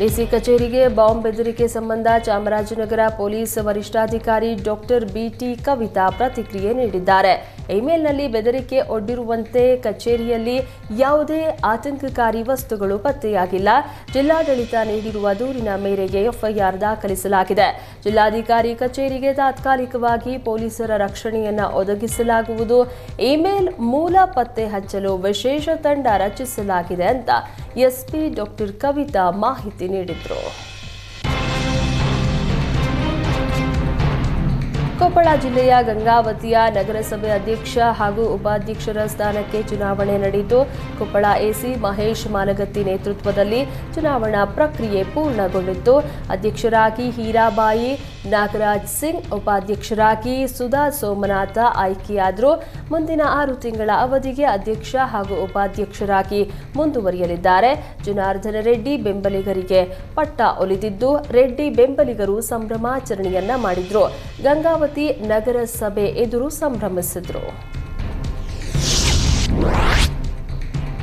DC ಕಚೇರಿಗೆ bomb ಬೆದರಿಕೆ ಸಂಬಂಧ ಚಾಮರಾಜನಗರ ಪೊಲೀಸ್ ವರಿಷ್ಠಾಧಿಕಾರಿ ಡಾಕ್ಟರ್ ಬಿಟಿ ಕವಿತಾ ಪ್ರತಿಕ್ರಿಯೆ ನೀಡಿದ್ದಾರೆ. ಇಮೇಲ್ನಲ್ಲಿ ಬೆದರಿಕೆ ಒಡ್ಡಿರುವಂತೆ ಕಚೇರಿಯಲ್ಲಿ ಯಾವುದೇ ಆತಂಕಕಾರಿ ವಸ್ತುಗಳು ಪತ್ತೆಯಾಗಿಲ್ಲ. ಜಿಲ್ಲಾಡಳಿತ ನೀಡಿರುವ ದೂರಿನ ಮೇರೆಗೆ ಎಫ್ಐಆರ್ ದಾಖಲಿಸಲಾಗಿದೆ. ಜಿಲ್ಲಾಧಿಕಾರಿ ಕಚೇರಿಗೆ ತಾತ್ಕಾಲಿಕವಾಗಿ ಪೊಲೀಸರ ರಕ್ಷಣೆಯನ್ನ ಒದಗಿಸಲಾಗುವುದು. ಇಮೇಲ್ ಮೂಲ ಪತ್ತೆ ಹಚ್ಚಲು ವಿಶೇಷ ತಂಡ ರಚಿಸಲಾಗಿದೆ ಅಂತ ಎಸ್ಪಿ ಡಾಕ್ಟರ್ ಕವಿತಾ ಮಾಹಿತಿ ನೀಡಿದರು. ಕೊಪ್ಪಳ ಜಿಲ್ಲೆಯ ಗಂಗಾವತಿಯ ನಗರಸಭೆ ಅಧ್ಯಕ್ಷ ಹಾಗೂ ಉಪಾಧ್ಯಕ್ಷರ ಸ್ಥಾನಕ್ಕೆ ಚುನಾವಣೆ ನಡೆಯಿತು. ಕೊಪ್ಪಳ ಎಸಿ ಮಹೇಶ್ ಮಾಲಗತ್ತಿ ನೇತೃತ್ವದಲ್ಲಿ ಚುನಾವಣಾ ಪ್ರಕ್ರಿಯೆ ಪೂರ್ಣಗೊಂಡಿತ್ತು. ಅಧ್ಯಕ್ಷರಾಗಿ ಹೀರಾಬಾಯಿ ನಾಗರಾಜ್ ಸಿಂಗ್, ಉಪಾಧ್ಯಕ್ಷರಾಗಿ ಸುಧಾ ಸೋಮನಾಥ ಆಯ್ಕೆಯಾದರು. ಮುಂದಿನ 6 ತಿಂಗಳ ಅವಧಿಗೆ ಅಧ್ಯಕ್ಷ ಹಾಗೂ ಉಪಾಧ್ಯಕ್ಷರಾಗಿ ಮುಂದುವರಿಯಲಿದ್ದಾರೆ. ಜನಾರ್ದನ ರೆಡ್ಡಿ ಬೆಂಬಲಿಗರಿಗೆ ಪಟ್ಟ ಒಲಿದಿದ್ದು, ರೆಡ್ಡಿ ಬೆಂಬಲಿಗರು ಸಂಭ್ರಮಾಚರಣೆಯನ್ನ ಮಾಡಿದ್ರು. ಗಂಗಾವತಿ ನಗರಸಭೆ ಎದುರು ಸಂಭ್ರಮಿಸಿದ್ರು.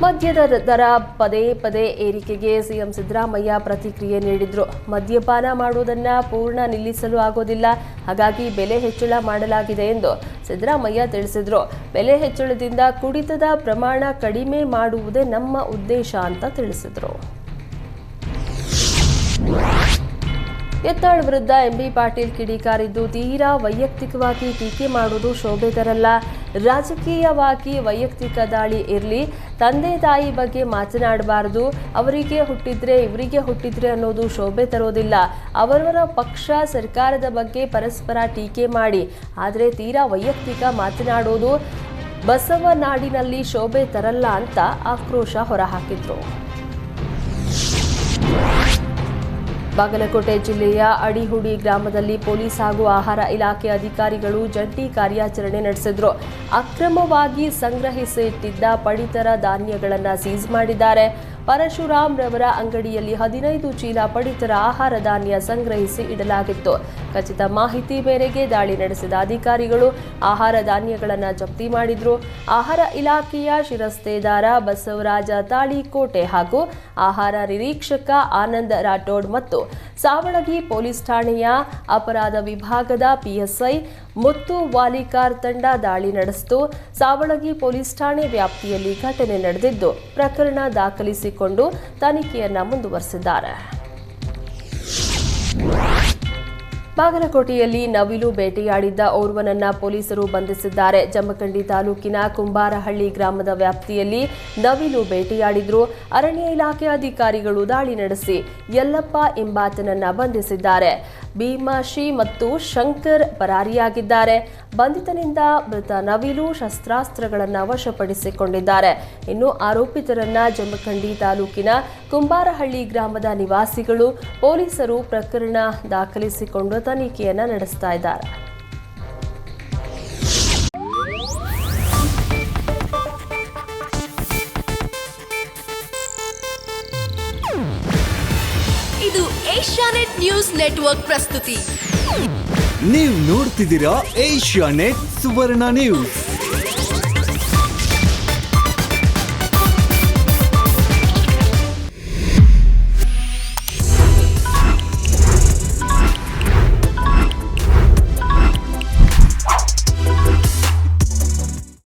ಮದ್ಯದ ದರ ಪದೇ ಪದೇ ಏರಿಕೆಗೆ ಸಿಎಂ ಸಿದ್ದರಾಮಯ್ಯ ಪ್ರತಿಕ್ರಿಯೆ ನೀಡಿದ್ರು. ಮದ್ಯಪಾನ ಮಾಡುವುದನ್ನು ಪೂರ್ಣ ನಿಲ್ಲಿಸಲು ಆಗೋದಿಲ್ಲ, ಹಾಗಾಗಿ ಬೆಲೆ ಹೆಚ್ಚಳ ಮಾಡಲಾಗಿದೆ ಎಂದು ಸಿದ್ದರಾಮಯ್ಯ ತಿಳಿಸಿದ್ರು. ಬೆಲೆ ಹೆಚ್ಚಳದಿಂದ ಕುಡಿತದ ಪ್ರಮಾಣ ಕಡಿಮೆ ಮಾಡುವುದೇ ನಮ್ಮ ಉದ್ದೇಶ ಅಂತ ತಿಳಿಸಿದ್ರು. ಯತ್ನಾಳ್ ವಿರುದ್ಧ ಎಂಬಿ ಪಾಟೀಲ್ ಕಿಡಿಕಾರಿದ್ದು, ತೀರಾ ವೈಯಕ್ತಿಕವಾಗಿ ಟೀಕೆ ಮಾಡುವುದು ಶೋಭೆ ತರಲ್ಲ. ರಾಜಕೀಯವಾಗಿ ವೈಯಕ್ತಿಕ ದಾಳಿ ಇರಲಿ, ತಂದೆ ತಾಯಿ ಬಗ್ಗೆ ಮಾತನಾಡಬಾರದು. ಅವರಿಗೆ ಹುಟ್ಟಿದ್ರೆ ಇವರಿಗೆ ಹುಟ್ಟಿದ್ರೆ ಅನ್ನೋದು ಶೋಭೆ ತರೋದಿಲ್ಲ. ಅವರವರ ಪಕ್ಷ ಸರ್ಕಾರದ ಬಗ್ಗೆ ಪರಸ್ಪರ ಟೀಕೆ ಮಾಡಿ, ಆದರೆ ತೀರಾ ವೈಯಕ್ತಿಕ ಮಾತನಾಡೋದು ಬಸವನಾಡಿನಲ್ಲಿ ಶೋಭೆ ತರಲ್ಲ ಅಂತ ಆಕ್ರೋಶ ಹೊರಹಾಕಿದ್ರು. ಬಾಗಲಕೋಟೆ ಜಿಲ್ಲೆಯ ಅಡಿಹುಡಿ ಗ್ರಾಮದಲ್ಲಿ ಪೊಲೀಸ್ ಹಾಗೂ ಆಹಾರ ಇಲಾಖೆ ಅಧಿಕಾರಿಗಳು ಜಂಟಿ ಕಾರ್ಯಾಚರಣೆ ನಡೆಸಿದ್ರು. ಅಕ್ರಮವಾಗಿ ಸಂಗ್ರಹಿಸಿಟ್ಟಿದ್ದ ಪಡಿತರ ಧಾನ್ಯಗಳನ್ನು ಸೀಸ್ ಮಾಡಿದ್ದಾರೆ. ಪರಶುರಾಮ್ ರವರ ಅಂಗಡಿಯಲ್ಲಿ 15 ಚೀಲ ಪಡಿತರ ಆಹಾರ ಧಾನ್ಯ ಸಂಗ್ರಹಿಸಿ ಇಡಲಾಗಿತ್ತು. ಖಚಿತ ಮಾಹಿತಿ ಮೇರೆಗೆ ದಾಳಿ ನಡೆಸಿದ ಅಧಿಕಾರಿಗಳು ಆಹಾರ ಧಾನ್ಯಗಳನ್ನು ಜಪ್ತಿ ಮಾಡಿದ್ರು. ಆಹಾರ ಇಲಾಖೆಯ ಶಿರಸ್ತೇದಾರ ಬಸವರಾಜ ತಾಳಿಕೋಟೆ ಹಾಗೂ ಆಹಾರ ನಿರೀಕ್ಷಕ ಆನಂದ್ ರಾಠೋಡ್ ಮತ್ತು ಸಾವಳಗಿ ಪೊಲೀಸ್ ಠಾಣೆಯ ಅಪರಾಧ ವಿಭಾಗದ ಪಿಎಸ್ಐ ಮುತ್ತು ವಾಲಿಕಾರ್ ತಂಡ ದಾಳಿ ನಡೆಸಿತು. ಸಾವಳಗಿ ಪೊಲೀಸ್ ಠಾಣೆ ವ್ಯಾಪ್ತಿಯಲ್ಲಿ ಘಟನೆ ನಡೆದಿದ್ದು, ಪ್ರಕರಣ ದಾಖಲಿಸಿಕೊಂಡು ತನಿಖೆಯನ್ನ ಮುಂದುವರೆಸಿದ್ದಾರೆ. ಬಾಗಲಕೋಟೆಯಲ್ಲಿ ನವಿಲು ಬೇಟೆಯಾಡಿದ್ದ ಓರ್ವನನ್ನ ಪೊಲೀಸರು ಬಂಧಿಸಿದ್ದಾರೆ. ಜಮಖಂಡಿ ತಾಲೂಕಿನ ಕುಂಬಾರಹಳ್ಳಿ ಗ್ರಾಮದ ವ್ಯಾಪ್ತಿಯಲ್ಲಿ ನವಿಲು ಬೇಟೆಯಾಡಿದ್ರು. ಅರಣ್ಯ ಇಲಾಖೆ ಅಧಿಕಾರಿಗಳು ದಾಳಿ ನಡೆಸಿ ಯಲ್ಲಪ್ಪ ಎಂಬಾತನನ್ನ ಬಂಧಿಸಿದ್ದಾರೆ. ಭೀಮಾಶಿ ಮತ್ತು ಶಂಕರ್ ಪರಾರಿಯಾಗಿದ್ದಾರೆ. ಬಂಧಿತನಿಂದ ಮೃತ ನವಿಲು ಶಸ್ತ್ರಾಸ್ತ್ರಗಳನ್ನು ವಶಪಡಿಸಿಕೊಂಡಿದ್ದಾರೆ. ಇನ್ನು ಆರೋಪಿತರನ್ನ ಜಮಖಂಡಿ ತಾಲೂಕಿನ ಕುಂಬಾರಹಳ್ಳಿ ಗ್ರಾಮದ ನಿವಾಸಿಗಳು ಪೊಲೀಸರು ಪ್ರಕರಣ ದಾಖಲಿಸಿಕೊಂಡು ತನಿಖೆಯನ್ನ ನಡೆಸ್ತಾ ಇದ್ದಾರೆ. ಇದು ಏಷ್ಯಾನೆಟ್ ನ್ಯೂಸ್ ನೆಟ್ವರ್ಕ್ ಪ್ರಸ್ತುತಿ. ನೀವು ನೋಡ್ತಿದ್ದೀರಾ ಏಷ್ಯಾನೆಟ್ ಸುವರ್ಣ ನ್ಯೂಸ್.